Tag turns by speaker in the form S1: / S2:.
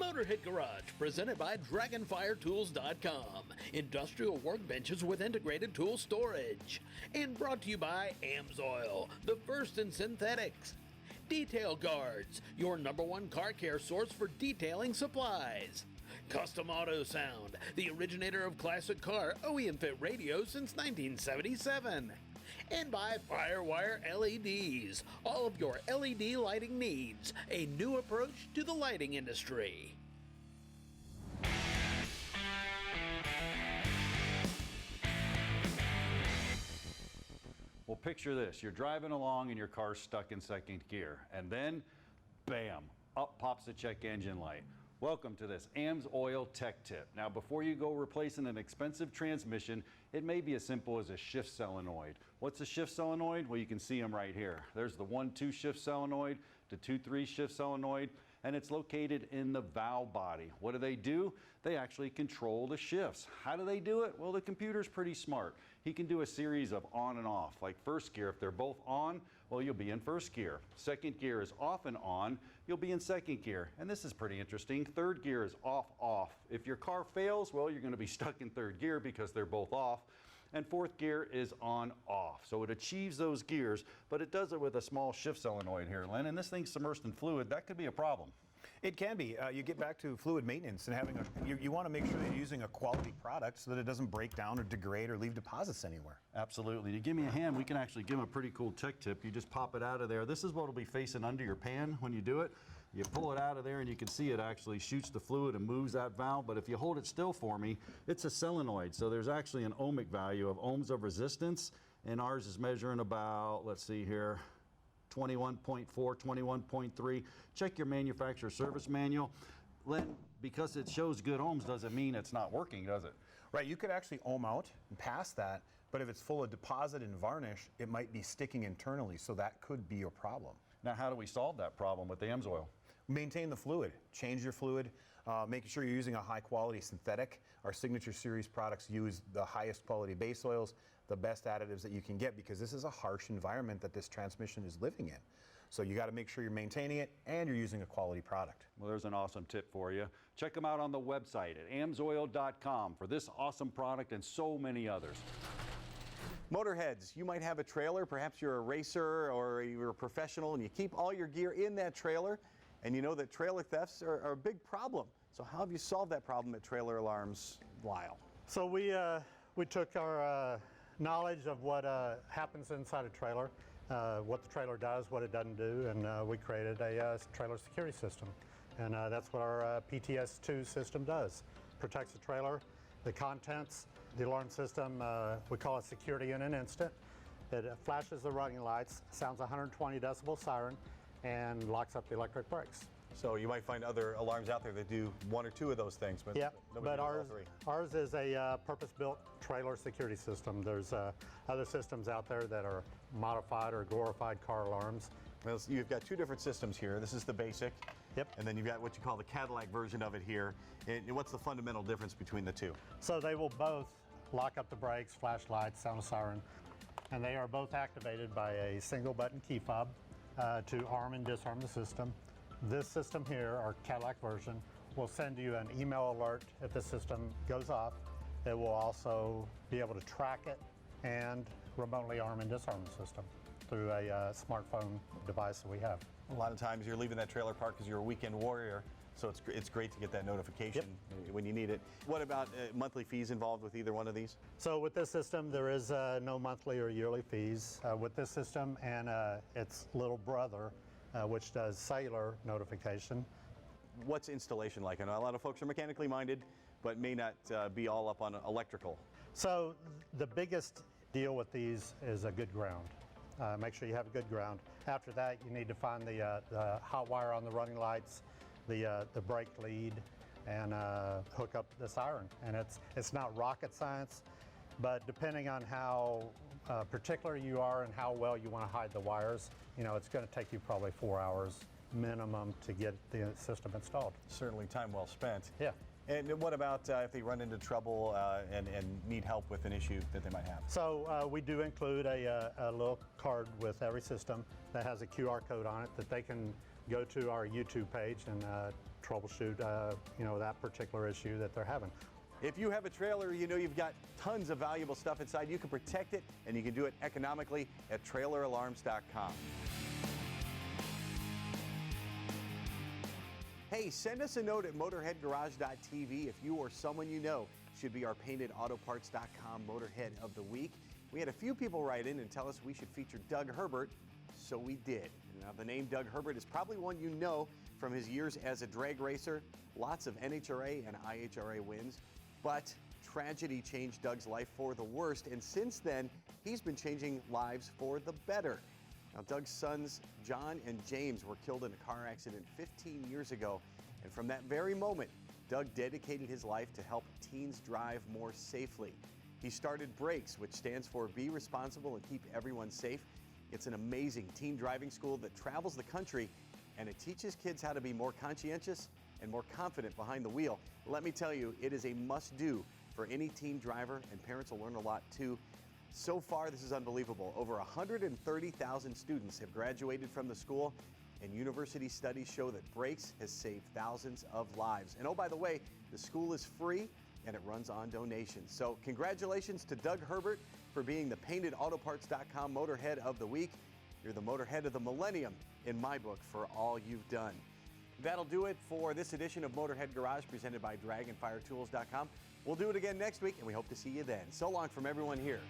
S1: Motorhead Garage, presented by DragonfireTools.com. Industrial workbenches with integrated tool storage. And brought to you by Amsoil, the first in synthetics. Detail Guards, your #1 car care source for detailing supplies. Custom Auto Sound, the originator of classic car OEM fit radios since 1977. And by Firewire LEDs, all of your LED lighting needs, a new approach to the lighting industry.
S2: Well, picture this. You're driving along and your car's stuck in second gear, and then, bam, up pops the check engine light. Welcome to this Amsoil Tech Tip. Now, before you go replacing an expensive transmission, it may be as simple as a shift solenoid. What's a shift solenoid? Well, you can see them right here. There's the 1-2 shift solenoid, the 2-3 shift solenoid, and it's located in the valve body. What do? They actually control the shifts. How do they do it? Well, the computer's pretty smart. He can do a series of on and off, like first gear. If they're both on, well, you'll be in first gear. Second gear is off and on, you'll be in second gear. And this is pretty interesting. Third gear is off, off. If your car fails, well, you're gonna be stuck in third gear because they're both off. And fourth gear is on, off. So it achieves those gears, but it does it with a small shift solenoid here, Len, and this thing's submersed in fluid. That could be a problem.
S3: It can be. You get back to fluid maintenance and having you want to make sure that you're using a quality product so that it doesn't break down or degrade or leave deposits anywhere.
S2: Absolutely. To give me a hand, we can actually give them a pretty cool tech tip. You just pop it out of there. This is what will be facing under your pan when you do it. You pull it out of there and you can see it actually shoots the fluid and moves that valve. But if you hold it still for me, it's a solenoid. So there's actually an ohmic value of ohms of resistance, and ours is measuring about, let's see here, 21.4, 21.3. Check your manufacturer service manual. Len, because it shows good ohms doesn't mean it's not working, does it?
S3: Right, you could actually ohm out and pass that, but if it's full of deposit and varnish, it might be sticking internally, so that could be your problem.
S2: Now, how do we solve that problem with the Amsoil?
S3: Maintain the fluid, change your fluid, making sure you're using a high quality synthetic. Our Signature Series products use the highest quality base oils, the best additives that you can get, because this is a harsh environment that this transmission is living in. So you got to make sure you're maintaining it and you're using a quality product.
S2: Well, there's an awesome tip for you. Check them out on the website at amsoil.com for this awesome product and so many others.
S4: Motorheads, you might have a trailer, perhaps you're a racer or you're a professional and you keep all your gear in that trailer, and you know that trailer thefts are a big problem. So how have you solved that problem at Trailer Alarms, Lyle?
S5: So we took our knowledge of what happens inside a trailer, what the trailer does, what it doesn't do, and we created a trailer security system. And that's what our PTS2 system does. Protects the trailer, the contents, the alarm system, we call it security in an instant. It flashes the running lights, sounds 120 decibel siren, and locks up the electric brakes.
S4: So you might find other alarms out there that do one or two of those things, but
S5: yeah,
S4: nobody does all three.
S5: Ours is a purpose-built trailer security system. There's other systems out there that are modified or glorified car alarms.
S4: Well, you've got two different systems here. This is the basic.
S5: Yep.
S4: And then you've got what you call the Cadillac version of it here. And what's the fundamental difference between the two?
S5: So they will both lock up the brakes, flash lights, sound a siren, and they are both activated by a single button key fob to arm and disarm the system. This system here, our Cadillac version, will send you an email alert if the system goes off. It will also be able to track it and remotely arm and disarm the system through a smartphone device that we have.
S4: A lot of times you're leaving that trailer park because you're a weekend warrior, so it's great to get that notification when you need it. What about monthly fees involved with either one of these?
S5: So with this system, there is no monthly or yearly fees. With this system and its little brother, which does cellular notification.
S4: What's installation like? I know a lot of folks are mechanically minded, but may not be all up on electrical.
S5: So the biggest deal with these is a good ground. Make sure you have a good ground. After that, you need to find the hot wire on the running lights, the brake lead, and hook up the siren. And it's not rocket science, but depending on how particular you are and how well you want to hide the wires, you know, it's going to take you probably 4 hours minimum to get the system installed.
S4: Certainly time well spent.
S5: Yeah.
S4: And what about if they run into trouble and need help with an issue that they might have?
S5: So we do include a little card with every system that has a QR code on it that they can go to our YouTube page and troubleshoot, that particular issue that they're having.
S4: If you have a trailer, you know you've got tons of valuable stuff inside. You can protect it, and you can do it economically at traileralarms.com. Hey, send us a note at motorheadgarage.tv if you or someone you know should be our paintedautoparts.com Motorhead of the Week. We had a few people write in and tell us we should feature Doug Herbert, so we did. Now, the name Doug Herbert is probably one you know from his years as a drag racer, lots of NHRA and IHRA wins, but tragedy changed Doug's life for the worst, and since then, he's been changing lives for the better. Now, Doug's sons, John and James, were killed in a car accident 15 years ago, and from that very moment, Doug dedicated his life to help teens drive more safely. He started Brakes, which stands for Be Responsible and Keep Everyone Safe. It's an amazing teen driving school that travels the country, and it teaches kids how to be more conscientious and more confident behind the wheel. Let me tell you, it is a must-do for any teen driver, and parents will learn a lot too. So far, this is unbelievable. Over 130,000 students have graduated from the school, and university studies show that Brakes has saved thousands of lives. And oh, by the way, the school is free and it runs on donations. So congratulations to Doug Herbert for being the paintedautoparts.com Motorhead of the Week. You're the Motorhead of the Millennium in my book for all you've done. That'll do it for this edition of Motorhead Garage presented by DragonfireTools.com. We'll do it again next week, and we hope to see you then. So long from everyone here